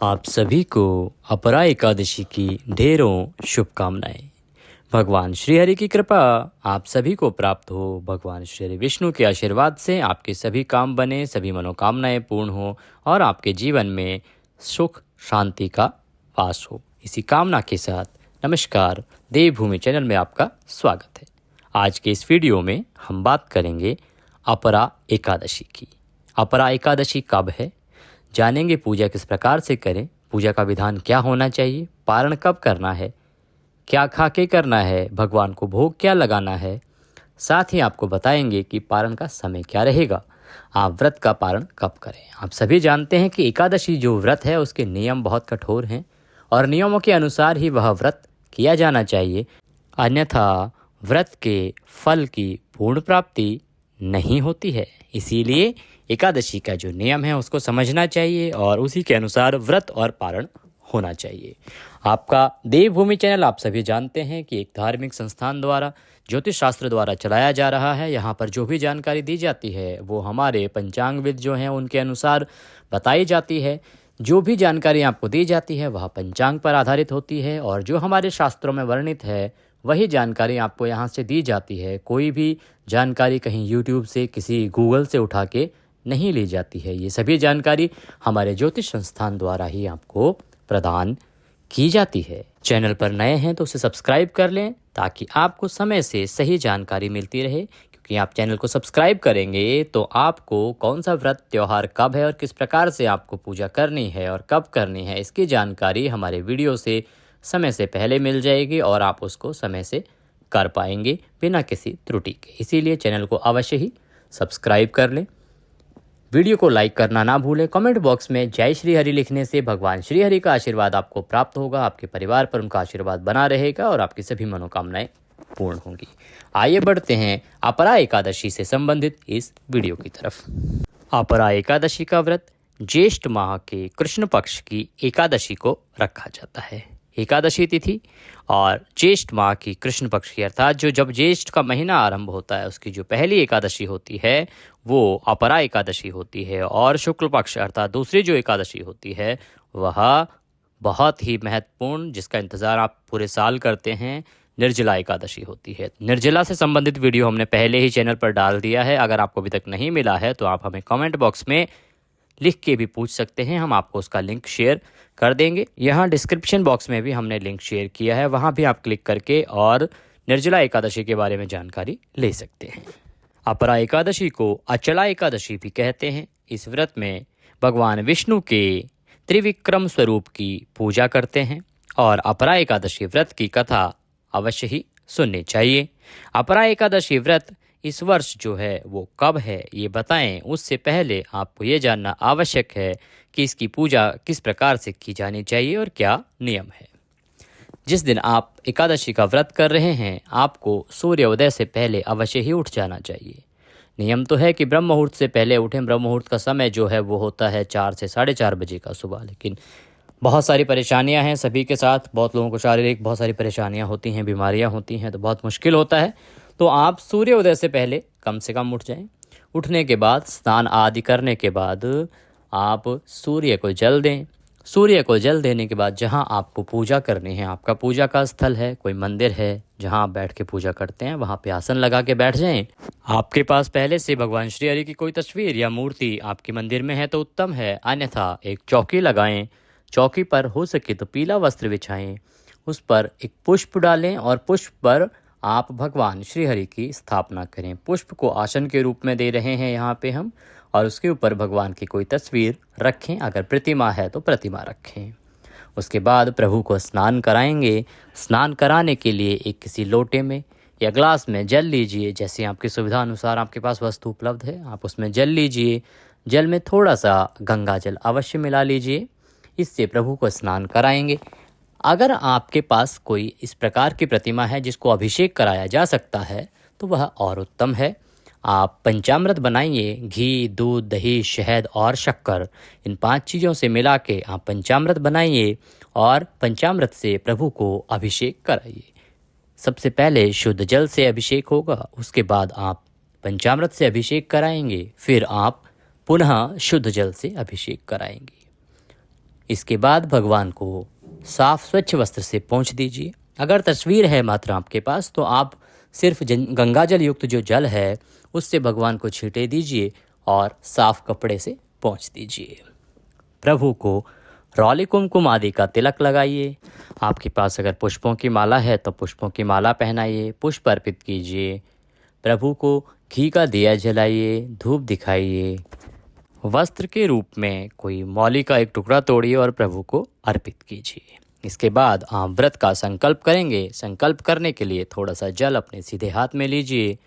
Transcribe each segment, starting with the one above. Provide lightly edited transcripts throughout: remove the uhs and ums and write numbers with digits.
आप सभी को अपरा एकादशी की ढेरों शुभकामनाएं। भगवान श्री हरि की कृपा आप सभी को प्राप्त हो। भगवान श्री हरि विष्णु के आशीर्वाद से आपके सभी काम बने, सभी मनोकामनाएं पूर्ण हो और आपके जीवन में सुख शांति का वास हो। इसी कामना के साथ नमस्कार, देवभूमि चैनल में आपका स्वागत है। आज के इस वीडियो में हम बात करेंगे अपरा एकादशी की। अपरा एकादशी कब है, जानेंगे पूजा किस प्रकार से करें, पूजा का विधान क्या होना चाहिए, पारण कब करना है, क्या खा के करना है, भगवान को भोग क्या लगाना है। साथ ही आपको बताएंगे कि पारण का समय क्या रहेगा, आप व्रत का पारण कब करें। आप सभी जानते हैं कि एकादशी जो व्रत है उसके नियम बहुत कठोर हैं और नियमों के अनुसार ही वह व्रत किया जाना चाहिए, अन्यथा व्रत के फल की पूर्ण प्राप्ति नहीं होती है। इसीलिए एकादशी का जो नियम है उसको समझना चाहिए और उसी के अनुसार व्रत और पारण होना चाहिए। आपका देवभूमि चैनल आप सभी जानते हैं कि एक धार्मिक संस्थान द्वारा ज्योतिष शास्त्र द्वारा चलाया जा रहा है। यहाँ पर जो भी जानकारी दी जाती है वो हमारे पंचांगविद जो हैं उनके अनुसार बताई जाती है। जो भी जानकारी आपको दी जाती है वह पंचांग पर आधारित होती है और जो हमारे शास्त्रों में वर्णित है वही जानकारी आपको यहाँ से दी जाती है। कोई भी जानकारी कहीं यूट्यूब से, किसी गूगल से उठा के नहीं ली जाती है। ये सभी जानकारी हमारे ज्योतिष संस्थान द्वारा ही आपको प्रदान की जाती है। चैनल पर नए हैं तो उसे सब्सक्राइब कर लें ताकि आपको समय से सही जानकारी मिलती रहे, क्योंकि आप चैनल को सब्सक्राइब करेंगे तो आपको कौन सा व्रत त्यौहार कब है और किस प्रकार से आपको पूजा करनी है और कब करनी है, इसकी जानकारी हमारे वीडियो से समय से पहले मिल जाएगी और आप उसको समय से कर पाएंगे बिना किसी त्रुटि के। इसीलिए चैनल को अवश्य ही सब्सक्राइब कर लें। वीडियो को लाइक करना ना भूलें। कमेंट बॉक्स में जय श्री हरि लिखने से भगवान श्री हरि का आशीर्वाद आपको प्राप्त होगा, आपके परिवार पर उनका आशीर्वाद बना रहेगा और आपकी सभी मनोकामनाएं पूर्ण होंगी। आइए बढ़ते हैं अपरा एकादशी से संबंधित इस वीडियो की तरफ। अपरा एकादशी का व्रत ज्येष्ठ माह के कृष्ण पक्ष की एकादशी को रखा जाता है। एकादशी तिथि और ज्येष्ठ माह की कृष्ण पक्ष की अर्थात जब ज्येष्ठ का महीना आरंभ होता है उसकी जो पहली एकादशी होती है वो अपरा एकादशी होती है और शुक्ल पक्ष अर्थात दूसरी जो एकादशी होती है वह बहुत ही महत्वपूर्ण, जिसका इंतज़ार आप पूरे साल करते हैं, निर्जला एकादशी होती है। निर्जला से संबंधित वीडियो हमने पहले ही चैनल पर डाल दिया है। अगर आपको अभी तक नहीं मिला है तो आप हमें कमेंट बॉक्स में लिख के भी पूछ सकते हैं, हम आपको उसका लिंक शेयर कर देंगे। यहाँ डिस्क्रिप्शन बॉक्स में भी हमने लिंक शेयर किया है, वहाँ भी आप क्लिक करके और निर्जला एकादशी के बारे में जानकारी ले सकते हैं। अपरा एकादशी को अचला एकादशी भी कहते हैं। इस व्रत में भगवान विष्णु के त्रिविक्रम स्वरूप की पूजा करते हैं और अपरा एकादशी व्रत की कथा अवश्य ही सुननी चाहिए। अपरा एकादशी व्रत इस वर्ष जो है वो कब है ये बताएं, उससे पहले आपको ये जानना आवश्यक है कि इसकी पूजा किस प्रकार से की जानी चाहिए और क्या नियम है। जिस दिन आप एकादशी का व्रत कर रहे हैं आपको सूर्योदय से पहले अवश्य ही उठ जाना चाहिए। नियम तो है कि ब्रह्म मुहूर्त से पहले उठें। ब्रह्म मुहूर्त का समय जो है वो होता है 4 से 4:30 बजे का सुबह, लेकिन बहुत सारी परेशानियां हैं सभी के साथ। बहुत लोगों को शारीरिक बहुत सारी परेशानियां होती हैं, बीमारियां होती हैं, तो बहुत मुश्किल होता है। तो आप सूर्योदय से पहले कम से कम उठ जाएं। उठने के बाद स्नान आदि करने के बाद आप सूर्य को जल दें। सूर्य को जल देने के बाद जहां आपको पूजा करनी है, आपका पूजा का स्थल है, कोई मंदिर है जहां आप बैठ के पूजा करते हैं, वहां पे आसन लगा के बैठ जाएं। आपके पास पहले से भगवान श्री हरि की कोई तस्वीर या मूर्ति आपके मंदिर में है तो उत्तम है, अन्यथा एक चौकी लगाएं। चौकी पर हो सके तो पीला वस्त्र बिछाएं, उस पर एक पुष्प डालें और पुष्प पर आप भगवान श्री हरि की स्थापना करें। पुष्प को आसन के रूप में दे रहे हैं यहाँ पे हम, और उसके ऊपर भगवान की कोई तस्वीर रखें, अगर प्रतिमा है तो प्रतिमा रखें। उसके बाद प्रभु को स्नान कराएंगे। स्नान कराने के लिए एक किसी लोटे में या ग्लास में जल लीजिए, जैसे आपकी सुविधा अनुसार आपके पास वस्तु उपलब्ध है आप उसमें जल लीजिए। जल में थोड़ा सा गंगा जल अवश्य मिला लीजिए, इससे प्रभु को स्नान कराएंगे। अगर आपके पास कोई इस प्रकार की प्रतिमा है जिसको अभिषेक कराया जा सकता है तो वह और उत्तम है। आप पंचामृत बनाइए, घी, दूध, दही, शहद और शक्कर, इन 5 चीज़ों से मिला के आप पंचामृत बनाइए और पंचामृत से प्रभु को अभिषेक कराइए। सबसे पहले शुद्ध जल से अभिषेक होगा, उसके बाद आप पंचामृत से अभिषेक कराएंगे, फिर आप पुनः शुद्ध जल से अभिषेक कराएंगे। इसके बाद भगवान को साफ स्वच्छ वस्त्र से पोंछ दीजिए। अगर तस्वीर है मात्र आपके पास तो आप सिर्फ गंगा जल युक्त जो जल है उससे भगवान को छींटे दीजिए और साफ कपड़े से पोंछ दीजिए। प्रभु को रौली कुमकुम आदि का तिलक लगाइए। आपके पास अगर पुष्पों की माला है तो पुष्पों की माला पहनाइए, पुष्प अर्पित कीजिए। प्रभु को घी का दिया जलाइए, धूप दिखाइए। वस्त्र के रूप में कोई मौली का एक टुकड़ा तोड़िए और प्रभु को अर्पित कीजिए। इसके बाद आप व्रत का संकल्प करेंगे। संकल्प करने के लिए थोड़ा सा जल अपने सीधे हाथ में लीजिए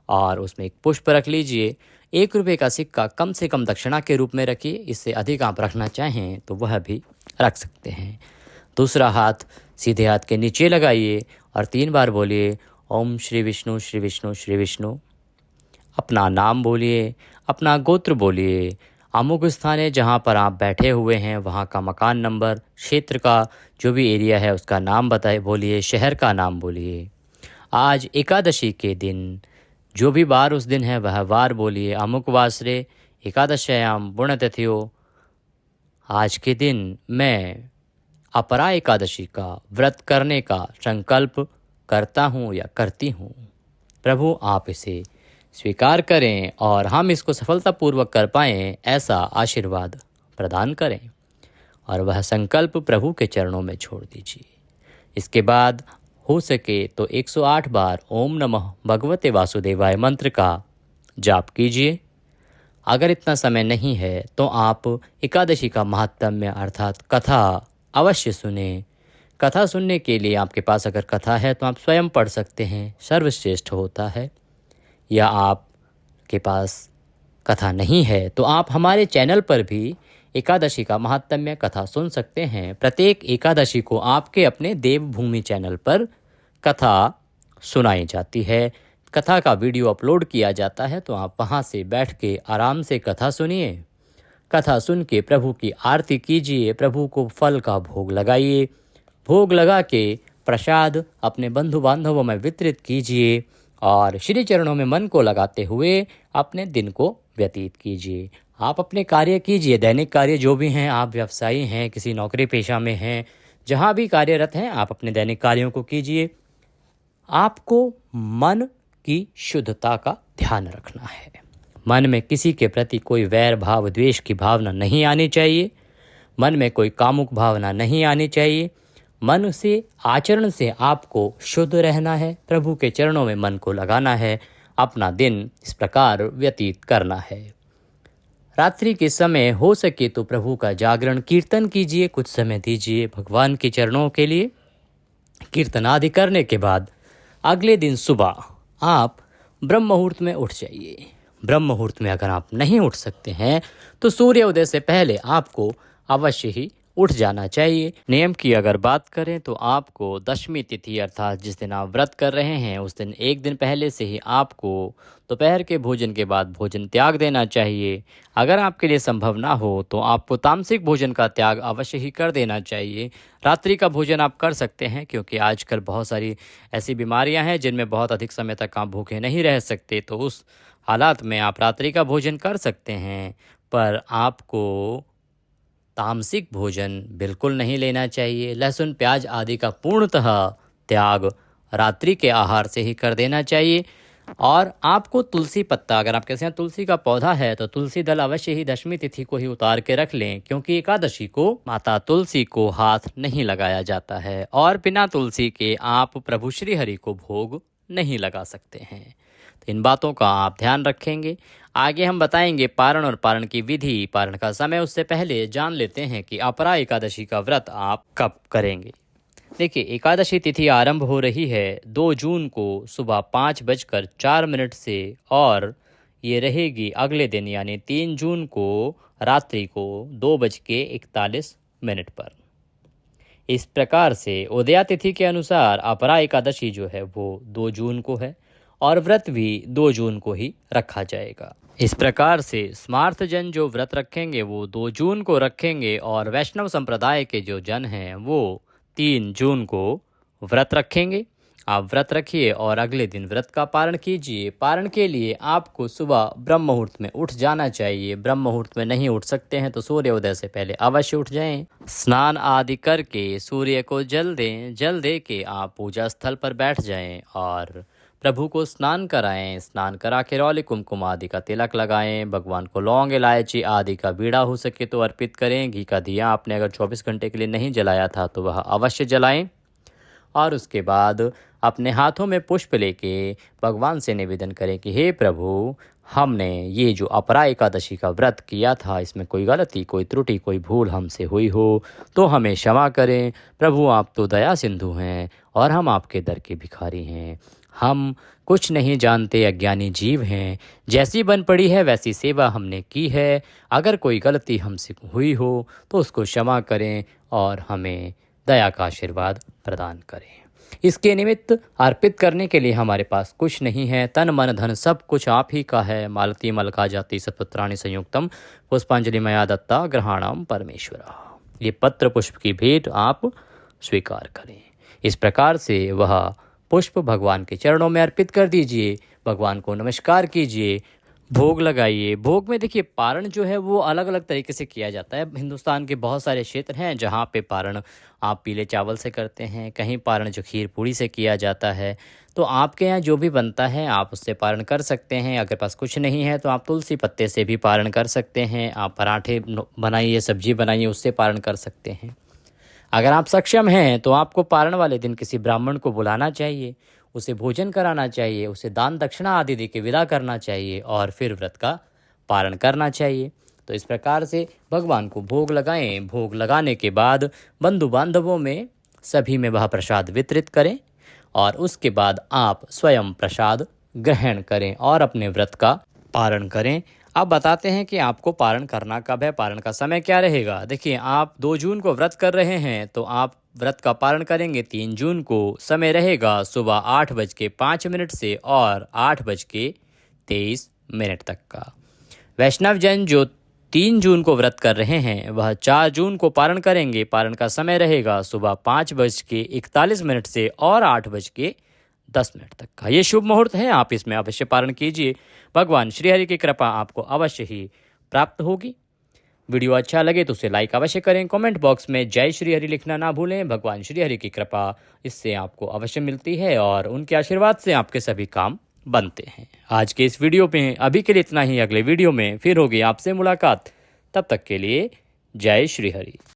और उसमें एक पुष्प रख लीजिए। 1 रुपये का सिक्का कम से कम दक्षिणा के रूप में रखिए। इससे अधिक आप रखना चाहें तो वह भी रख सकते हैं। दूसरा हाथ सीधे हाथ के नीचे लगाइए और 3 बार बोलिए ओम श्री विष्णु श्री विष्णु श्री विष्णु। अपना नाम बोलिए, अपना गोत्र बोलिए, अमुक स्थान है जहाँ पर आप बैठे हुए हैं वहाँ का मकान नंबर, क्षेत्र का जो भी एरिया है उसका नाम बताए बोलिए, शहर का नाम बोलिए। आज एकादशी के दिन जो भी वार उस दिन है वह वार बोलिए। अमुक वासरे एकादश्याम पुण्यतिथियो। आज के दिन मैं अपरा एकादशी का व्रत करने का संकल्प करता हूँ या करती हूँ। प्रभु आप इसे स्वीकार करें और हम इसको सफलतापूर्वक कर पाएँ ऐसा आशीर्वाद प्रदान करें और वह संकल्प प्रभु के चरणों में छोड़ दीजिए। इसके बाद हो सके तो 108 बार ओम नमः भगवते वासुदेवाय मंत्र का जाप कीजिए। अगर इतना समय नहीं है तो आप एकादशी का महात्म्य अर्थात कथा अवश्य सुने। कथा सुनने के लिए आपके पास अगर कथा है तो आप स्वयं पढ़ सकते हैं, सर्वश्रेष्ठ होता है। या आपके पास कथा नहीं है तो आप हमारे चैनल पर भी एकादशी का महात्म्य कथा सुन सकते हैं। प्रत्येक एकादशी को आपके अपने देवभूमि चैनल पर कथा सुनाई जाती है। कथा का वीडियो अपलोड किया जाता है तो आप वहां से बैठ के आराम से कथा सुनिए। कथा सुन के प्रभु की आरती कीजिए, प्रभु को फल का भोग लगाइए। भोग लगा के प्रसाद अपने बंधु बांधवों में वितरित कीजिए और श्री चरणों में मन को लगाते हुए अपने दिन को व्यतीत कीजिए। आप अपने कार्य कीजिए, दैनिक कार्य जो भी हैं, आप व्यवसायी हैं, किसी नौकरी पेशा में हैं, जहाँ भी कार्यरत हैं आप अपने दैनिक कार्यों को कीजिए। आपको मन की शुद्धता का ध्यान रखना है। मन में किसी के प्रति कोई वैर भाव द्वेष की भावना नहीं आनी चाहिए। मन में कोई कामुक भावना नहीं आनी चाहिए। मन से आचरण से आपको शुद्ध रहना है। प्रभु के चरणों में मन को लगाना है। अपना दिन इस प्रकार व्यतीत करना है। रात्रि के समय हो सके तो प्रभु का जागरण कीर्तन कीजिए, कुछ समय दीजिए भगवान के चरणों के लिए। कीर्तन आदि करने के बाद अगले दिन सुबह आप ब्रह्म मुहूर्त में उठ जाइए। ब्रह्म मुहूर्त में अगर आप नहीं उठ सकते हैं तो सूर्य उदय से पहले आपको अवश्य ही उठ जाना चाहिए। नियम की अगर बात करें तो आपको दशमी तिथि अर्थात जिस दिन आप व्रत कर रहे हैं उस दिन एक दिन पहले से ही आपको दोपहर के भोजन के बाद भोजन त्याग देना चाहिए। अगर आपके लिए संभव ना हो तो आपको तामसिक भोजन का त्याग अवश्य ही कर देना चाहिए। रात्रि का भोजन आप कर सकते हैं क्योंकि आजकल बहुत सारी ऐसी बीमारियां हैं जिनमें बहुत अधिक समय तक आप भूखे नहीं रह सकते, तो उस हालात में आप रात्रि का भोजन कर सकते हैं। पर आपको तामसिक भोजन बिल्कुल नहीं लेना चाहिए। लहसुन प्याज आदि का पूर्णतः त्याग रात्रि के आहार से ही कर देना चाहिए। और आपको तुलसी पत्ता, अगर आपके यहाँ तुलसी का पौधा है तो तुलसी दल अवश्य ही दशमी तिथि को ही उतार के रख लें, क्योंकि एकादशी को माता तुलसी को हाथ नहीं लगाया जाता है और बिना तुलसी के आप प्रभु श्री हरि को भोग नहीं लगा सकते हैं। तो इन बातों का आप ध्यान रखेंगे। आगे हम बताएंगे पारण और पारण की विधि, पारण का समय। उससे पहले जान लेते हैं कि अपरा एकादशी का व्रत आप कब करेंगे। देखिए, एकादशी तिथि आरंभ हो रही है 2 जून को सुबह 5:04 से और ये रहेगी अगले दिन यानी 3 जून को रात्रि को 2:41 पर। इस प्रकार से उदया तिथि के अनुसार अपरा एकादशी जो है वो 2 जून को है और व्रत भी 2 जून को ही रखा जाएगा। इस प्रकार से स्मार्थ जन जो व्रत रखेंगे वो 2 जून को रखेंगे और वैष्णव संप्रदाय के जो जन हैं वो 3 जून को व्रत रखेंगे। आप व्रत रखिए और अगले दिन व्रत का पारण कीजिए। पारण के लिए आपको सुबह ब्रह्म मुहूर्त में उठ जाना चाहिए। ब्रह्म मुहूर्त में नहीं उठ सकते हैं तो सूर्योदय से पहले अवश्य उठ जाएं। स्नान आदि करके सूर्य को जल दें। जल दे के आप पूजा स्थल पर बैठ जाएं और प्रभु को स्नान कराएं। स्नान करा के रौली कुमकुम आदि का तिलक लगाएं। भगवान को लौंग इलायची आदि का बीड़ा हो सके तो अर्पित करें। घी का दिया आपने अगर 24 घंटे के लिए नहीं जलाया था तो वह अवश्य जलाएं। और उसके बाद अपने हाथों में पुष्प लेके भगवान से निवेदन करें कि हे प्रभु, हमने ये जो अपरा एकादशी का व्रत किया था इसमें कोई गलती, कोई त्रुटि, कोई भूल हमसे हुई हो तो हमें क्षमा करें। प्रभु, आप तो दया सिंधु हैं और हम आपके दर के भिखारी हैं। हम कुछ नहीं जानते, अज्ञानी जीव हैं। जैसी बन पड़ी है वैसी सेवा हमने की है। अगर कोई गलती हमसे हुई हो तो उसको क्षमा करें और हमें दया का आशीर्वाद प्रदान करें। इसके निमित्त अर्पित करने के लिए हमारे पास कुछ नहीं है। तन मन धन सब कुछ आप ही का है। मालती मलका जाति सत्पुत्राणि संयुक्तम पुष्पांजलि मया दत्ता ग्रहाणाम परमेश्वरा। ये पत्र पुष्प की भेंट आप स्वीकार करें। इस प्रकार से वह पुष्प भगवान के चरणों में अर्पित कर दीजिए। भगवान को नमस्कार कीजिए, भोग लगाइए। भोग में देखिए पारण जो है वो अलग अलग तरीके से किया जाता है। हिंदुस्तान के बहुत सारे क्षेत्र हैं जहाँ पे पारण आप पीले चावल से करते हैं, कहीं पारण जो खीर पूड़ी से किया जाता है। तो आपके यहाँ जो भी बनता है आप उससे पारण कर सकते हैं। अगर पास कुछ नहीं है तो आप तुलसी पत्ते से भी पारण कर सकते हैं। आप पराठे बनाइए, सब्जी बनाइए, उससे पारण कर सकते हैं। अगर आप सक्षम हैं तो आपको पारण वाले दिन किसी ब्राह्मण को बुलाना चाहिए, उसे भोजन कराना चाहिए, उसे दान दक्षिणा आदि दे के विदा करना चाहिए और फिर व्रत का पारण करना चाहिए। तो इस प्रकार से भगवान को भोग लगाएं। भोग लगाने के बाद बंधु बांधवों में सभी में वह प्रसाद वितरित करें और उसके बाद आप स्वयं प्रसाद ग्रहण करें और अपने व्रत का पारण करें। अब बताते हैं कि आपको पारण करना कब है, पारण का समय क्या रहेगा। देखिए, आप 2 जून को व्रत कर रहे हैं तो आप व्रत का पारण करेंगे 3 जून को। समय रहेगा सुबह 8:05 से और 8:23 तक का। वैष्णव जन जो 3 जून को व्रत कर रहे हैं वह 4 जून को पारण करेंगे। पारण का समय रहेगा सुबह 5:41 से और 8:10 तक का। ये शुभ मुहूर्त है, आप इसमें अवश्य पारण कीजिए। भगवान श्रीहरि की कृपा आपको अवश्य ही प्राप्त होगी। वीडियो अच्छा लगे तो उसे लाइक अवश्य करें। कमेंट बॉक्स में जय श्रीहरि लिखना ना भूलें। भगवान श्रीहरि की कृपा इससे आपको अवश्य मिलती है और उनके आशीर्वाद से आपके सभी काम बनते हैं। आज के इस वीडियो में अभी के लिए इतना ही। अगले वीडियो में फिर होगी आपसे मुलाकात। तब तक के लिए जय श्रीहरि।